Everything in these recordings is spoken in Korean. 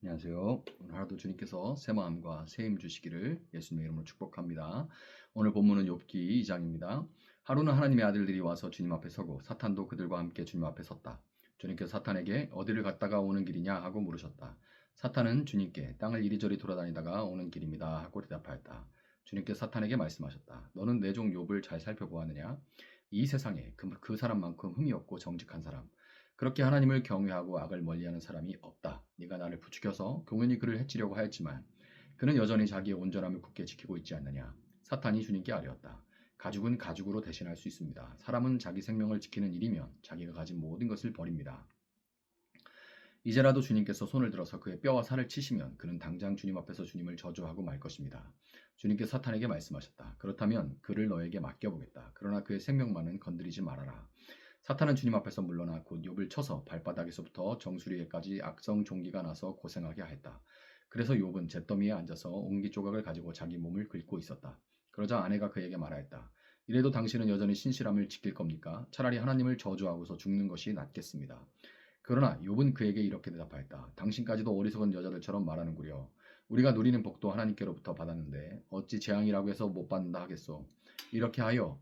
안녕하세요. 오늘 하루도 주님께서 새 마음과 새 힘 주시기를 예수님의 이름으로 축복합니다. 오늘 본문은 욥기 2장입니다. 하루는 하나님의 아들들이 와서 주님 앞에 서고 사탄도 그들과 함께 주님 앞에 섰다. 주님께서 사탄에게 어디를 갔다가 오는 길이냐 하고 물으셨다. 사탄은 주님께 땅을 이리저리 돌아다니다가 오는 길입니다 하고 대답하였다. 주님께서 사탄에게 말씀하셨다. 너는 내 종 욥을 잘 살펴보았느냐? 이 세상에 그 사람만큼 흠이 없고 정직한 사람, 그렇게 하나님을 경외하고 악을 멀리하는 사람이 없다. 네가 나를 부추겨서 공연히 그를 해치려고 하였지만 그는 여전히 자기의 온전함을 굳게 지키고 있지 않느냐. 사탄이 주님께 아뢰었다. 가죽은 가죽으로 대신할 수 있습니다. 사람은 자기 생명을 지키는 일이면 자기가 가진 모든 것을 버립니다. 이제라도 주님께서 손을 들어서 그의 뼈와 살을 치시면 그는 당장 주님 앞에서 주님을 저주하고 말 것입니다. 주님께서 사탄에게 말씀하셨다. 그렇다면 그를 너에게 맡겨보겠다. 그러나 그의 생명만은 건드리지 말아라. 사탄은 주님 앞에서 물러나 곧 욥을 쳐서 발바닥에서부터 정수리에까지 악성 종기가 나서 고생하게 하였다. 그래서 욥은 잿더미에 앉아서 옹기 조각을 가지고 자기 몸을 긁고 있었다. 그러자 아내가 그에게 말하였다. 이래도 당신은 여전히 신실함을 지킬 겁니까? 차라리 하나님을 저주하고서 죽는 것이 낫겠습니다. 그러나 욥은 그에게 이렇게 대답하였다. 당신까지도 어리석은 여자들처럼 말하는구려. 우리가 누리는 복도 하나님께로부터 받았는데 어찌 재앙이라고 해서 못 받는다 하겠소. 이렇게 하여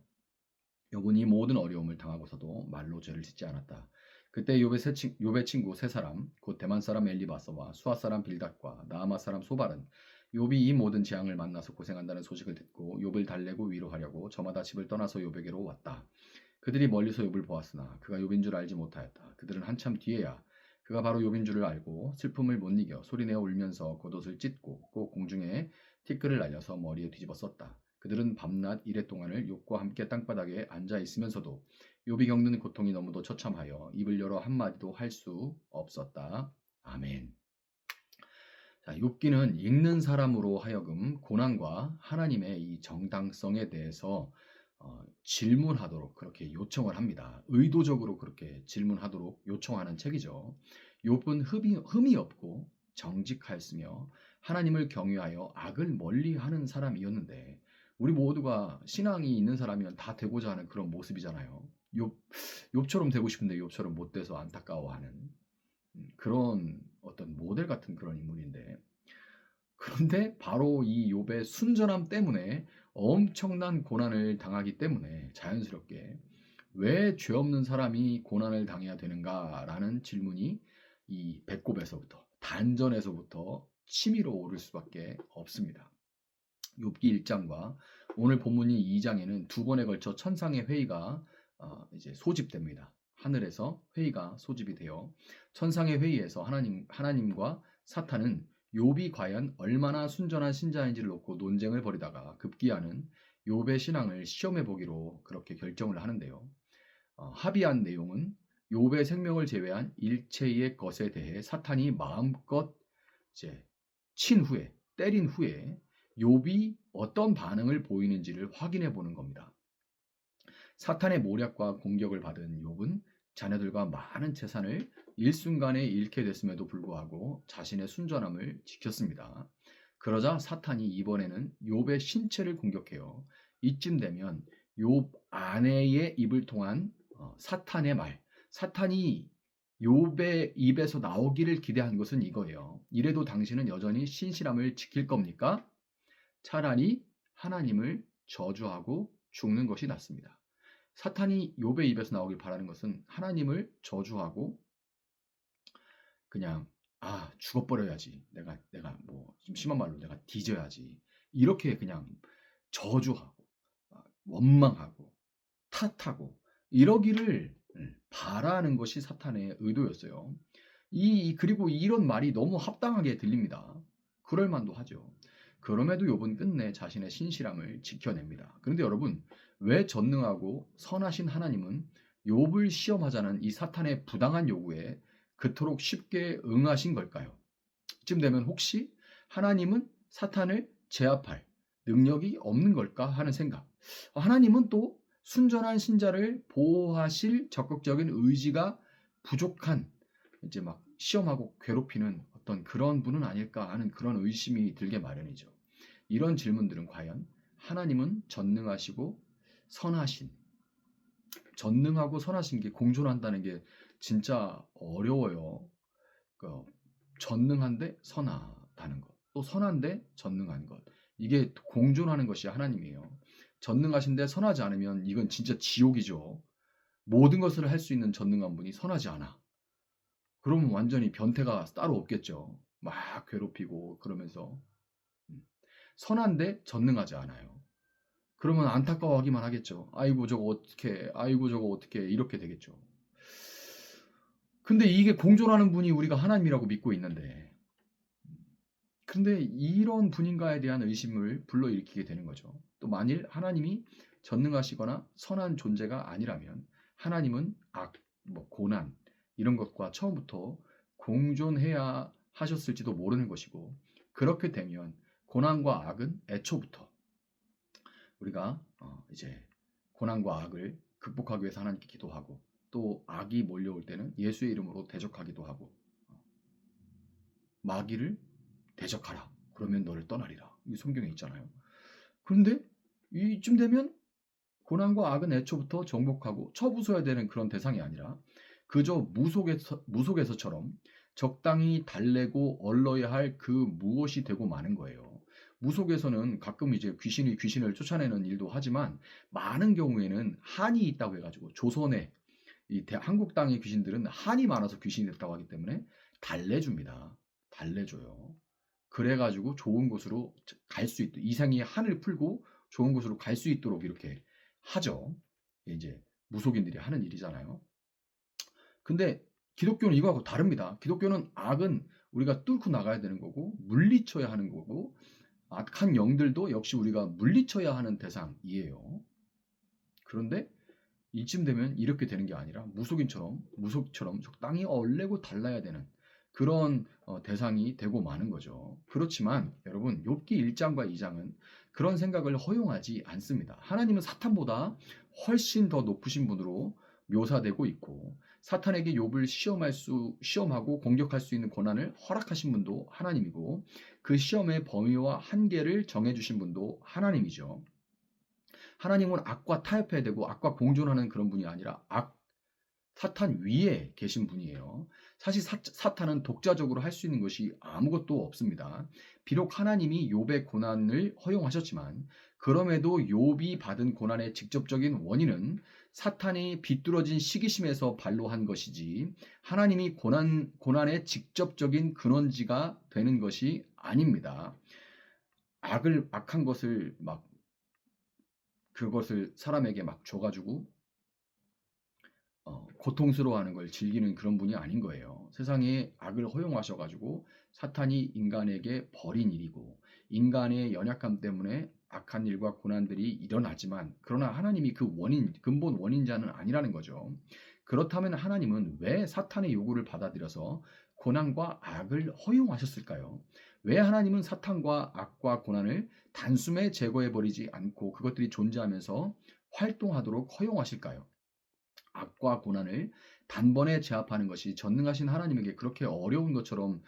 욥은 이 모든 어려움을 당하고서도 말로 죄를 짓지 않았다. 그때 욥의 친구 세 사람, 곧 대만 사람 엘리바서와 수아 사람 빌닷과 나아마 사람 소발은 욥이 이 모든 재앙을 만나서 고생한다는 소식을 듣고 욥을 달래고 위로하려고 저마다 집을 떠나서 욥에게로 왔다. 그들이 멀리서 욥을 보았으나 그가 욥인 줄 알지 못하였다. 그들은 한참 뒤에야 그가 바로 욥인 줄을 알고 슬픔을 못 이겨 소리내어 울면서 겉옷을 찢고 꼭 공중에 티끌을 날려서 머리에 뒤집어 썼다. 그들은 밤낮 이래 동안을 욥과 함께 땅바닥에 앉아 있으면서도 욥이 겪는 고통이 너무도 처참하여 입을 열어 한마디도 할 수 없었다. 아멘. 자, 욥기는 읽는 사람으로 하여금 고난과 하나님의 이 정당성에 대해서 질문하도록 그렇게 요청을 합니다. 의도적으로 그렇게 질문하도록 요청하는 책이죠. 욥은 흠이 없고 정직하였으며 하나님을 경외하여 악을 멀리하는 사람이었는데 우리 모두가 신앙이 있는 사람이면 다 되고자 하는 그런 모습이잖아요. 욥처럼 되고 싶은데 욥처럼 못 돼서 안타까워하는 그런 어떤 모델 같은 그런 인물인데 그런데 바로 이 욥의 순전함 때문에 엄청난 고난을 당하기 때문에 자연스럽게 왜 죄 없는 사람이 고난을 당해야 되는가라는 질문이 이 배꼽에서부터 단전에서부터 치밀어 오를 수밖에 없습니다. 욥기 1장과 오늘 본문이 2장에는 두 번에 걸쳐 천상의 회의가 이제 소집됩니다. 하늘에서 회의가 소집이 되어 천상의 회의에서 하나님과 사탄은 욥이 과연 얼마나 순전한 신자인지를 놓고 논쟁을 벌이다가 급기야는 욥의 신앙을 시험해 보기로 그렇게 결정을 하는데요. 합의한 내용은 욥의 생명을 제외한 일체의 것에 대해 사탄이 마음껏 이제 친 후에 때린 후에 욥이 어떤 반응을 보이는지를 확인해 보는 겁니다. 사탄의 모략과 공격을 받은 욥은 자녀들과 많은 재산을 일순간에 잃게 됐음에도 불구하고 자신의 순전함을 지켰습니다. 그러자 사탄이 이번에는 욥의 신체를 공격해요. 이쯤 되면 욥 아내의 입을 통한 사탄의 말, 사탄이 욥의 입에서 나오기를 기대한 것은 이거예요. 이래도 당신은 여전히 신실함을 지킬 겁니까? 차라리 하나님을 저주하고 죽는 것이 낫습니다. 사탄이 욥의 입에서 나오길 바라는 것은 하나님을 저주하고 그냥 죽어버려야지. 내가 뭐 좀 심한 말로 내가 뒤져야지. 이렇게 그냥 저주하고 원망하고 탓하고 이러기를 바라는 것이 사탄의 의도였어요. 그리고 이런 말이 너무 합당하게 들립니다. 그럴 만도 하죠. 그럼에도 욥은 끝내 자신의 신실함을 지켜냅니다. 그런데 여러분, 왜 전능하고 선하신 하나님은 욥을 시험하자는 이 사탄의 부당한 요구에 그토록 쉽게 응하신 걸까요? 이쯤 되면 혹시 하나님은 사탄을 제압할 능력이 없는 걸까 하는 생각. 하나님은 또 순전한 신자를 보호하실 적극적인 의지가 부족한 이제 막 시험하고 괴롭히는 어떤 그런 분은 아닐까 하는 그런 의심이 들게 마련이죠. 이런 질문들은 과연 하나님은 전능하시고 선하신, 전능하고 선하신 게 공존한다는 게 진짜 어려워요. 전능한데 선하다는 것, 또 선한데 전능한 것, 이게 공존하는 것이 하나님이에요. 전능하신데 선하지 않으면 이건 진짜 지옥이죠. 모든 것을 할 수 있는 전능한 분이 선하지 않아. 그러면 완전히 변태가 따로 없겠죠. 막 괴롭히고 그러면서. 선한데 전능하지 않아요. 그러면 안타까워하기만 하겠죠. 아이고 저거 어떻게, 아이고 저거 어떻게, 이렇게 되겠죠. 근데 이게 공존하는 분이 우리가 하나님이라고 믿고 있는데, 근데 이런 분인가에 대한 의심을 불러일으키게 되는 거죠. 또 만일 하나님이 전능하시거나 선한 존재가 아니라면 하나님은 악, 고난 이런 것과 처음부터 공존해야 하셨을지도 모르는 것이고, 그렇게 되면 고난과 악은 애초부터 우리가 이제 고난과 악을 극복하기 위해서 하나님께 기도하고, 또 악이 몰려올 때는 예수의 이름으로 대적하기도 하고, 마귀를 대적하라. 그러면 너를 떠나리라. 이 성경에 있잖아요. 그런데 이쯤 되면 고난과 악은 애초부터 정복하고 처부숴야 되는 그런 대상이 아니라 그저 무속에서처럼 적당히 달래고 얼러야 할 그 무엇이 되고 마는 거예요. 무속에서는 가끔 이제 귀신이 귀신을 쫓아내는 일도 하지만 많은 경우에는 한이 있다고 해가지고, 조선의 한국 땅의 귀신들은 한이 많아서 귀신이 됐다고 하기 때문에 달래줍니다. 달래줘요. 그래가지고 좋은 곳으로 갈 수 있도록, 이생이 한을 풀고 좋은 곳으로 갈 수 있도록 이렇게 하죠. 이제 무속인들이 하는 일이잖아요. 근데 기독교는 이거하고 다릅니다. 기독교는 악은 우리가 뚫고 나가야 되는 거고 물리쳐야 하는 거고, 악한 영들도 역시 우리가 물리쳐야 하는 대상이에요. 그런데 이쯤 되면 이렇게 되는 게 아니라 무속처럼 적당히 얼레고 달라야 되는 그런 대상이 되고 마는 거죠. 그렇지만 여러분, 욥기 1장과 2장은 그런 생각을 허용하지 않습니다. 하나님은 사탄보다 훨씬 더 높으신 분으로 묘사되고 있고, 사탄에게 욥을 시험하고 공격할 수 있는 권한을 허락하신 분도 하나님이고, 그 시험의 범위와 한계를 정해주신 분도 하나님이죠. 하나님은 악과 타협해야 되고 악과 공존하는 그런 분이 아니라 사탄 위에 계신 분이에요. 사실 사탄은 독자적으로 할 수 있는 것이 아무것도 없습니다. 비록 하나님이 욥의 고난을 허용하셨지만, 그럼에도 욥이 받은 고난의 직접적인 원인은 사탄이 비뚤어진 시기심에서 발로한 것이지, 하나님이 고난의 직접적인 근원지가 되는 것이 아닙니다. 악한 것을 그것을 사람에게 막 줘가지고 고통스러워하는 걸 즐기는 그런 분이 아닌 거예요. 세상에 악을 허용하셔가지고 사탄이 인간에게 벌인 일이고, 인간의 연약함 때문에 악한 일과 고난들이 일어나지만, 그러나 하나님이 그 근본 원인자는 아니라는 거죠. 그렇다면 하나님은 왜 사탄의 요구를 받아들여서 고난과 악을 허용하셨을까요? 왜 하나님은 사탄과 악과 고난을 단숨에 제거해버리지 않고 그것들이 존재하면서 활동하도록 허용하실까요? 악과 고난을 단번에 제압하는 것이 전능하신 하나님에게 그렇게 어려운 것처럼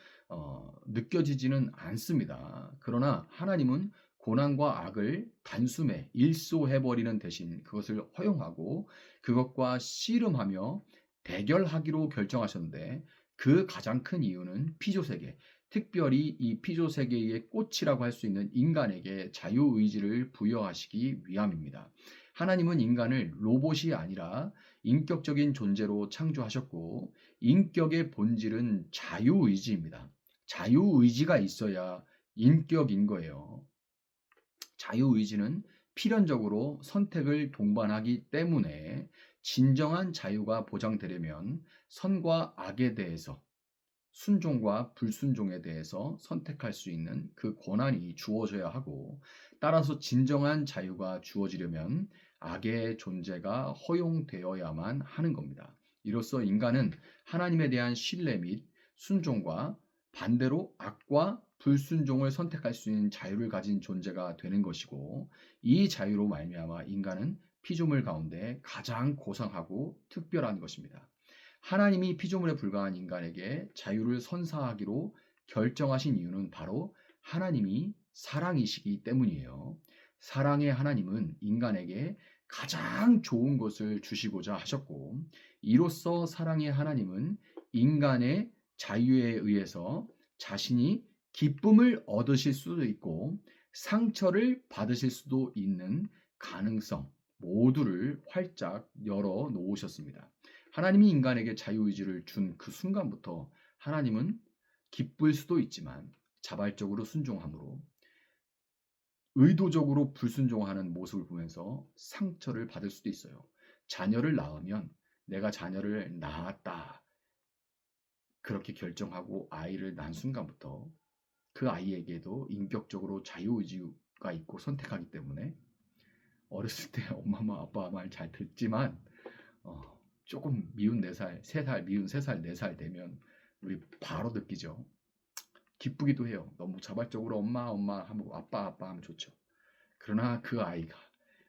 느껴지지는 않습니다. 그러나 하나님은 고난과 악을 단숨에 일소해버리는 대신 그것을 허용하고 그것과 씨름하며 대결하기로 결정하셨는데, 그 가장 큰 이유는 피조세계, 특별히 이 피조세계의 꽃이라고 할 수 있는 인간에게 자유의지를 부여하시기 위함입니다. 하나님은 인간을 로봇이 아니라 인격적인 존재로 창조하셨고, 인격의 본질은 자유의지입니다. 자유의지가 있어야 인격인 거예요. 자유의지는 필연적으로 선택을 동반하기 때문에 진정한 자유가 보장되려면 선과 악에 대해서, 순종과 불순종에 대해서 선택할 수 있는 그 권한이 주어져야 하고, 따라서 진정한 자유가 주어지려면 악의 존재가 허용되어야만 하는 겁니다. 이로써 인간은 하나님에 대한 신뢰 및 순종과 반대로 악과 불순종을 선택할 수 있는 자유를 가진 존재가 되는 것이고, 이 자유로 말미암아 인간은 피조물 가운데 가장 고상하고 특별한 것입니다. 하나님이 피조물에 불과한 인간에게 자유를 선사하기로 결정하신 이유는 바로 하나님이 사랑이시기 때문이에요. 사랑의 하나님은 인간에게 가장 좋은 것을 주시고자 하셨고, 이로써 사랑의 하나님은 인간의 자유에 의해서 자신이 기쁨을 얻으실 수도 있고 상처를 받으실 수도 있는 가능성 모두를 활짝 열어 놓으셨습니다. 하나님이 인간에게 자유의지를 준 그 순간부터 하나님은 기쁠 수도 있지만 자발적으로 순종함으로 의도적으로 불순종하는 모습을 보면서 상처를 받을 수도 있어요. 자녀를 낳으면 내가 자녀를 낳았다. 그렇게 결정하고 아이를 낳은 순간부터 그 아이에게도 인격적으로 자유의지가 있고 선택하기 때문에 어렸을 때 엄마 아빠 말 잘 듣지만 조금 미운 4살, 3살, 미운 3살, 4살 되면 우리 바로 느끼죠. 기쁘기도 해요. 너무 자발적으로 엄마 하고 아빠 하면 좋죠. 그러나 그 아이가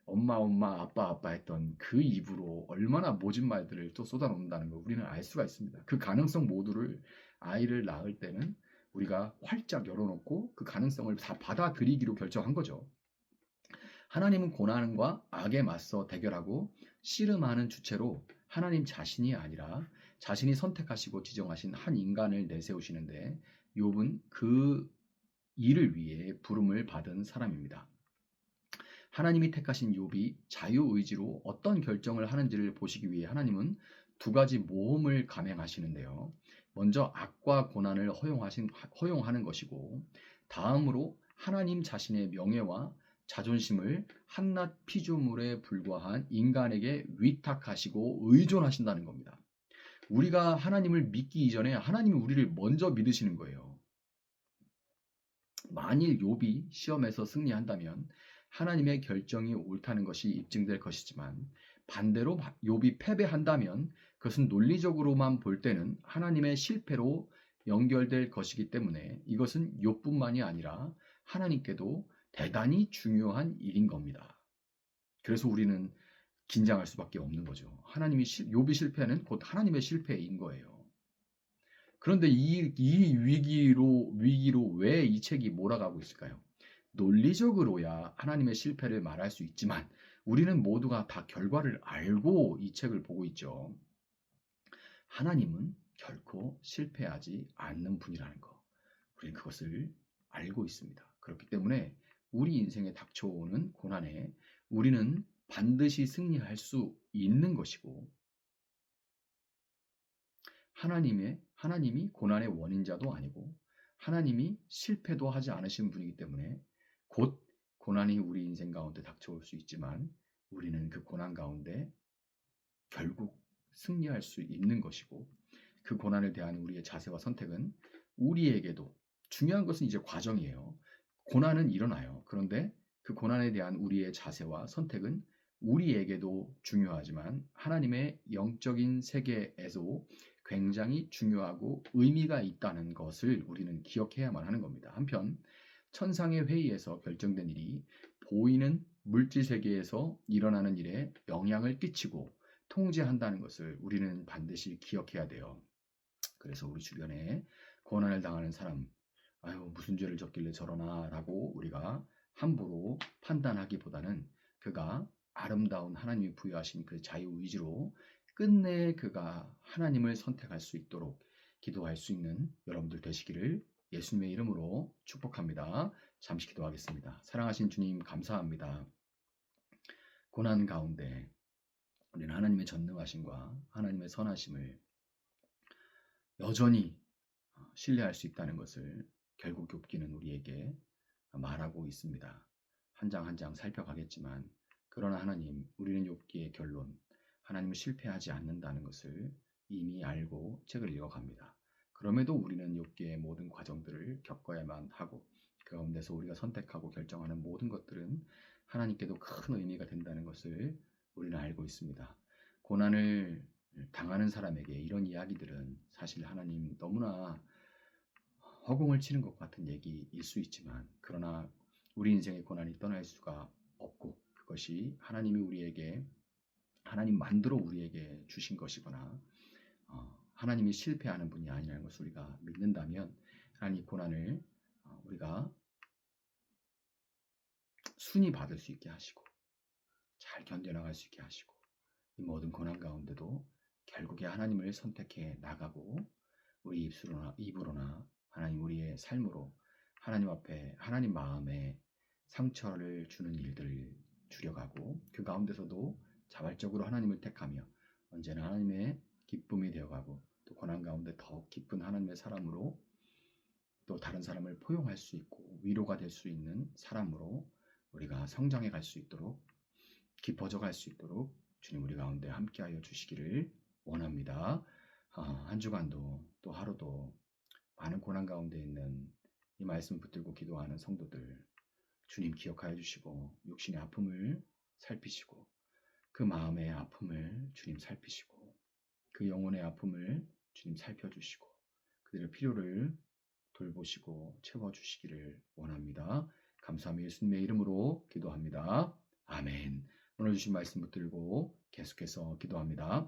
엄마 아빠 했던 그 입으로 얼마나 모진 말들을 또 쏟아놓는다는 걸 우리는 알 수가 있습니다. 그 가능성 모두를 아이를 낳을 때는 우리가 활짝 열어놓고 그 가능성을 다 받아들이기로 결정한 거죠. 하나님은 고난과 악에 맞서 대결하고 씨름하는 주체로 하나님 자신이 아니라 자신이 선택하시고 지정하신 한 인간을 내세우시는데 욥은 그 일을 위해 부름을 받은 사람입니다. 하나님이 택하신 욥이 자유의지로 어떤 결정을 하는지를 보시기 위해 하나님은 2가지 모험을 감행하시는데요. 먼저 악과 고난을 허용하는 것이고 다음으로 하나님 자신의 명예와 자존심을 한낱 피조물에 불과한 인간에게 위탁하시고 의존하신다는 겁니다. 우리가 하나님을 믿기 이전에 하나님이 우리를 먼저 믿으시는 거예요. 만일 욥이 시험에서 승리한다면 하나님의 결정이 옳다는 것이 입증될 것이지만 반대로 욥이 패배한다면 그것은 논리적으로만 볼 때는 하나님의 실패로 연결될 것이기 때문에 이것은 욥뿐만이 아니라 하나님께도 대단히 중요한 일인 겁니다. 그래서 우리는 긴장할 수밖에 없는 거죠. 욥이 실패는 곧 하나님의 실패인 거예요. 그런데 이 위기로 왜 이 책이 몰아가고 있을까요? 논리적으로야 하나님의 실패를 말할 수 있지만 우리는 모두가 다 결과를 알고 이 책을 보고 있죠. 하나님은 결코 실패하지 않는 분이라는 거. 우리는 그것을 알고 있습니다. 그렇기 때문에 우리 인생에 닥쳐오는 고난에 우리는 반드시 승리할 수 있는 것이고 하나님이 고난의 원인자도 아니고 하나님이 실패도 하지 않으신 분이기 때문에 곧 고난이 우리 인생 가운데 닥쳐올 수 있지만 우리는 그 고난 가운데 결국 승리할 수 있는 것이고 그 고난에 대한 우리의 자세와 선택은 우리에게도 중요한 것은 이제 과정이에요. 고난은 일어나요. 그런데 그 고난에 대한 우리의 자세와 선택은 우리에게도 중요하지만 하나님의 영적인 세계에서 굉장히 중요하고 의미가 있다는 것을 우리는 기억해야만 하는 겁니다. 한편 천상의 회의에서 결정된 일이 보이는 물질 세계에서 일어나는 일에 영향을 끼치고 통제한다는 것을 우리는 반드시 기억해야 돼요. 그래서 우리 주변에 고난을 당하는 사람, 아유 무슨 죄를 졌길래 저러나 라고 우리가 함부로 판단하기보다는 그가 아름다운 하나님이 부여하신 그 자유의지로 끝내 그가 하나님을 선택할 수 있도록 기도할 수 있는 여러분들 되시기를 예수님의 이름으로 축복합니다. 잠시 기도하겠습니다. 사랑하신 주님 감사합니다. 고난 가운데 우리는 하나님의 전능하심과 하나님의 선하심을 여전히 신뢰할 수 있다는 것을 결국 욥기는 우리에게 말하고 있습니다. 한 장 한 장 살펴가겠지만 그러나 하나님 우리는 욥기의 결론 하나님은 실패하지 않는다는 것을 이미 알고 책을 읽어갑니다. 그럼에도 우리는 욥기의 모든 과정들을 겪어야만 하고 그 가운데서 우리가 선택하고 결정하는 모든 것들은 하나님께도 큰 의미가 된다는 것을 우리는 알고 있습니다. 고난을 당하는 사람에게 이런 이야기들은 사실 하나님 너무나 허공을 치는 것 같은 얘기일 수 있지만 그러나 우리 인생의 고난이 떠날 수가 없고 그것이 하나님 만들어 우리에게 주신 것이거나 하나님이 실패하는 분이 아니라는 것을 우리가 믿는다면 하나님 고난을 우리가 순히 받을 수 있게 하시고 잘 견뎌나갈 수 있게 하시고 이 모든 고난 가운데도 결국에 하나님을 선택해 나가고 우리 입으로나 하나님 우리의 삶으로 하나님 앞에 하나님 마음에 상처를 주는 일들을 줄여가고 그 가운데서도 자발적으로 하나님을 택하며 언제나 하나님의 기쁨이 되어가고 또 고난 가운데 더욱 기쁜 하나님의 사람으로 또 다른 사람을 포용할 수 있고 위로가 될 수 있는 사람으로 우리가 성장해 갈 수 있도록 깊어져 갈 수 있도록 주님 우리 가운데 함께하여 주시기를 원합니다. 한 주간도 또 하루도 많은 고난 가운데 있는 이 말씀 붙들고 기도하는 성도들 주님 기억하여 주시고 육신의 아픔을 살피시고 그 마음의 아픔을 주님 살피시고 그 영혼의 아픔을 주님 살펴주시고 그들의 필요를 돌보시고 채워주시기를 원합니다. 감사하며 예수님의 이름으로 기도합니다. 아멘. 오늘 주신 말씀 붙들고 계속해서 기도합니다.